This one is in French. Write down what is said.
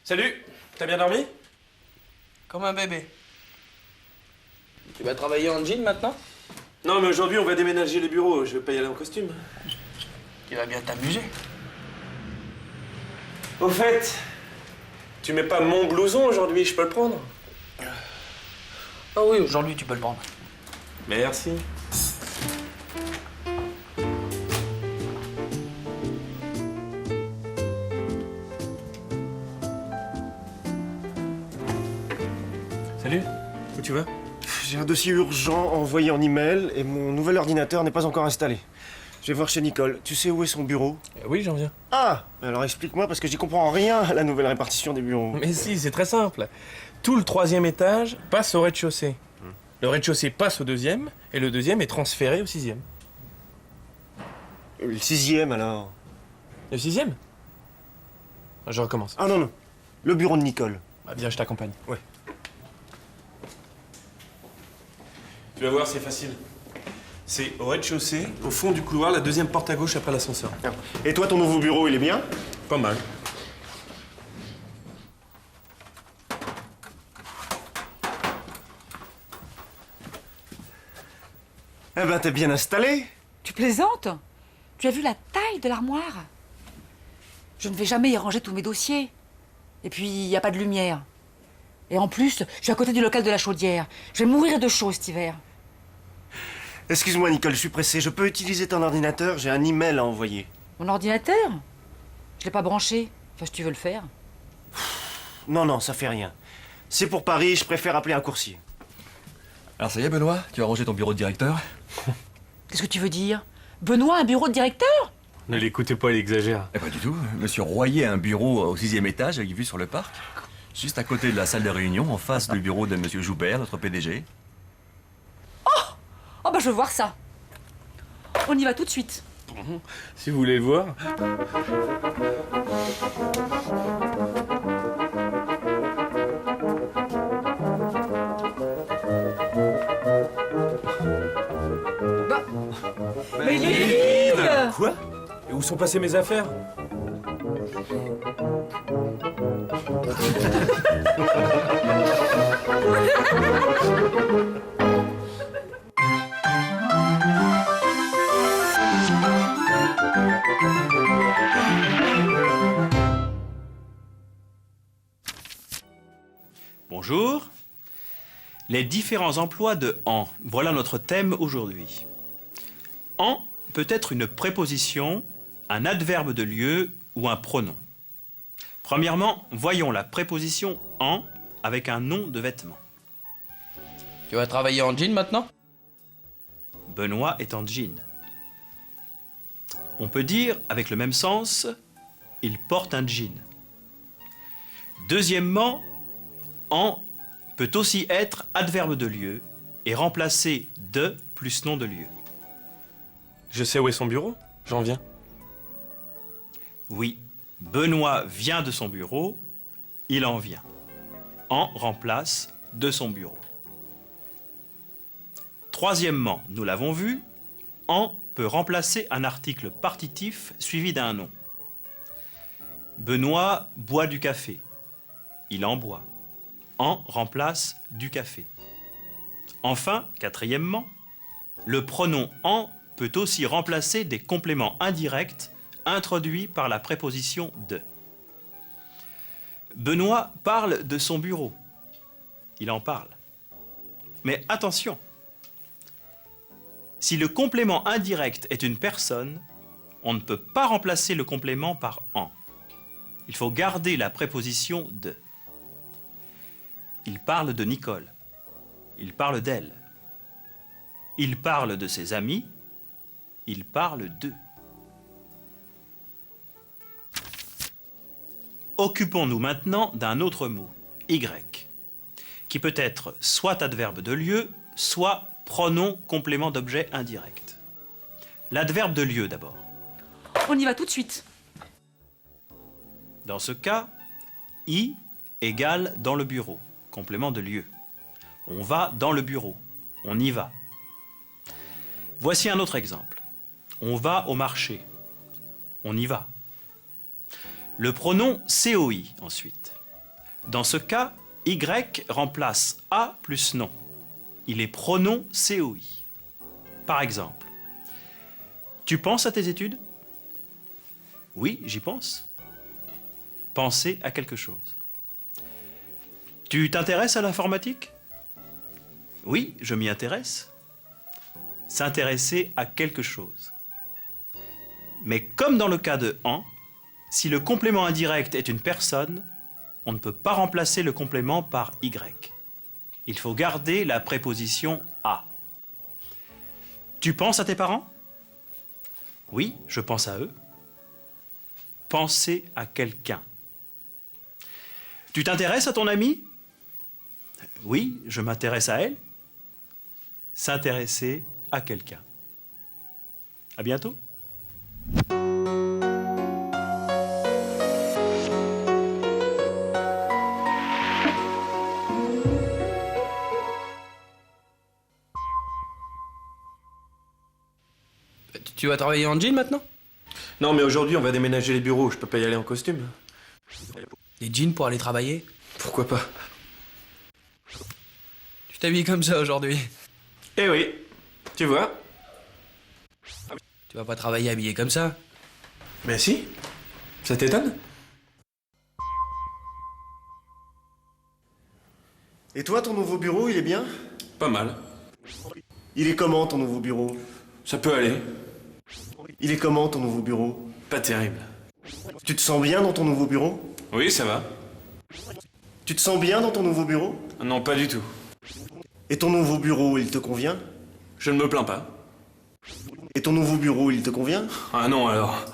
Salut, t'as bien dormi? Comme un bébé. Tu vas travailler en jean maintenant? Non, mais aujourd'hui, on va déménager les bureaux. Je vais pas y aller en costume. Tu vas bien t'amuser. Au fait, tu mets pas mon blouson aujourd'hui, je peux le prendre? Ah oui, aujourd'hui tu peux le prendre. Merci. Salut, où tu vas? J'ai un dossier urgent envoyé en email et mon nouvel ordinateur n'est pas encore installé. Je vais voir chez Nicole. Tu sais où est son bureau? Oui, j'en viens. Ah! Alors explique-moi parce que j'y comprends rien à la nouvelle répartition des bureaux. Mais si, c'est très simple. Tout le 3e étage passe au rez-de-chaussée. Le rez-de-chaussée passe au 2e et le 2e est transféré au 6e. Le 6e alors? Le 6e? Je recommence. Ah non, non. Le bureau de Nicole. Bah, viens, je t'accompagne. Ouais. Tu vas voir, c'est facile. C'est au rez-de-chaussée, au fond du couloir, la 2e porte à gauche après l'ascenseur. Ah. Et toi, ton nouveau bureau, il est bien? Pas mal. Eh ben, t'es bien installé. Tu plaisantes? Tu as vu la taille de l'armoire? Je ne vais jamais y ranger tous mes dossiers. Et puis, il n'y a pas de lumière. Et en plus, je suis à côté du local de la chaudière. Je vais mourir de chaud cet hiver. Excuse-moi, Nicole, je suis pressé. Je peux utiliser ton ordinateur? J'ai un email à envoyer. Mon ordinateur? Je l'ai pas branché. Enfin, si tu veux le faire. Non, non, ça fait rien. C'est pour Paris, je préfère appeler un coursier. Alors ça y est, Benoît, tu as rangé ton bureau de directeur? Qu'est-ce que tu veux dire? Benoît, un bureau de directeur? Ne l'écoutez pas, il exagère. Eh pas du tout. Monsieur Royer a un bureau au 6e étage avec vue sur le parc. Juste à côté de la salle de réunion, en face du bureau de Monsieur Joubert, notre PDG. Oh, bah, je veux voir ça. On y va tout de suite. Si vous voulez le voir. Mais Lily! Quoi? Et où sont passées mes affaires? Bonjour. Les différents emplois de en. Voilà notre thème aujourd'hui. En peut être une préposition, un adverbe de lieu ou un pronom. Premièrement, voyons la préposition en avec un nom de vêtement. Tu vas travailler en jean maintenant? Benoît est en jean. On peut dire, avec le même sens, il porte un jean. Deuxièmement, en peut aussi être adverbe de lieu et remplacer de plus nom de lieu. Je sais où est son bureau. J'en viens. Oui, Benoît vient de son bureau, il en vient. En remplace de son bureau. Troisièmement, nous l'avons vu, en peut remplacer un article partitif suivi d'un nom. Benoît boit du café, il en boit. En remplace du café. Enfin, quatrièmement, le pronom en peut aussi remplacer des compléments indirects introduits par la préposition de. Benoît parle de son bureau. Il en parle. Mais attention, si le complément indirect est une personne, on ne peut pas remplacer le complément par en. Il faut garder la préposition de. Il parle de Nicole. Il parle d'elle. Il parle de ses amis. Il parle d'eux. Occupons-nous maintenant d'un autre mot, y, qui peut être soit adverbe de lieu, soit pronom complément d'objet indirect. L'adverbe de lieu d'abord. On y va tout de suite. Dans ce cas, y égale dans le bureau, complément de lieu. On va dans le bureau, on y va. Voici un autre exemple. On va au marché, on y va. Le pronom COI ensuite. Dans ce cas, Y remplace A plus non. Il est pronom COI. Par exemple, tu penses à tes études? Oui, j'y pense. Penser à quelque chose. Tu t'intéresses à l'informatique? Oui, je m'y intéresse. S'intéresser à quelque chose. Mais comme dans le cas de en, si le complément indirect est une personne, on ne peut pas remplacer le complément par Y. Il faut garder la préposition à. Tu penses à tes parents? Oui, je pense à eux. Penser à quelqu'un. Tu t'intéresses à ton amie? Oui, je m'intéresse à elle. S'intéresser à quelqu'un. À bientôt. Tu vas travailler en jean maintenant? Non, mais aujourd'hui, on va déménager les bureaux. Je peux pas y aller en costume. Des jeans pour aller travailler? Pourquoi pas? Tu t'habilles comme ça aujourd'hui. Eh oui, tu vois. Tu vas pas travailler habillé comme ça. Mais si. Ça t'étonne? Et toi, ton nouveau bureau, il est bien? Pas mal. Il est comment, ton nouveau bureau? Ça peut aller. Il est comment, ton nouveau bureau? Pas terrible. Tu te sens bien dans ton nouveau bureau? Oui, ça va. Tu te sens bien dans ton nouveau bureau? Non, pas du tout. Et ton nouveau bureau, il te convient? Je ne me plains pas. Et ton nouveau bureau, il te convient? Ah non, alors.